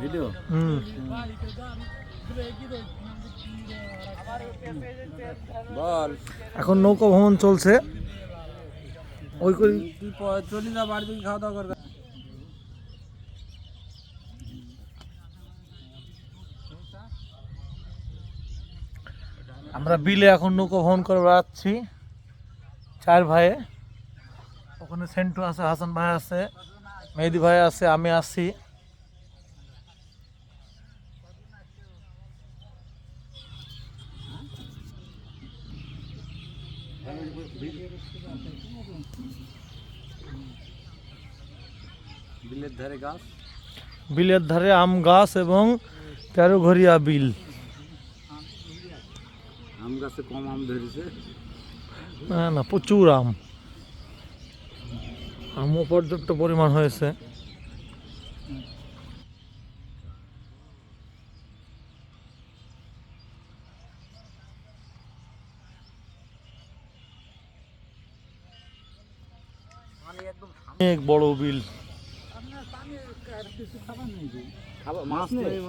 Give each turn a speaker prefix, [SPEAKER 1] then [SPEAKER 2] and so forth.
[SPEAKER 1] Video বল।
[SPEAKER 2] এখন নৌকা ভ্রমণ চলছে। ওই করি
[SPEAKER 1] চলি না বাড়ি থেকে খাওয়া দাওয়া করবে।
[SPEAKER 2] আমরা বিলে এখন নৌকা ভ্রমণ করে বেড়াচ্ছি 4 ভাইয়ে। ওখানে সেন্টু আছে, হাসান ভাই আছে, মেহেদি ভাই আছে, আমি আছি।
[SPEAKER 1] বিলের ধারে গাছ,
[SPEAKER 2] বিলের ধারে আম গাছ এবং 13 ঘরিয়া বিল।
[SPEAKER 1] আম গাছে কম আম ধরেছে।
[SPEAKER 2] না না, প্রচুর আম, আমও পর্যাপ্ত পরিমাণ হয়েছে। অনেক বড় বিল।
[SPEAKER 1] মাছ নেই,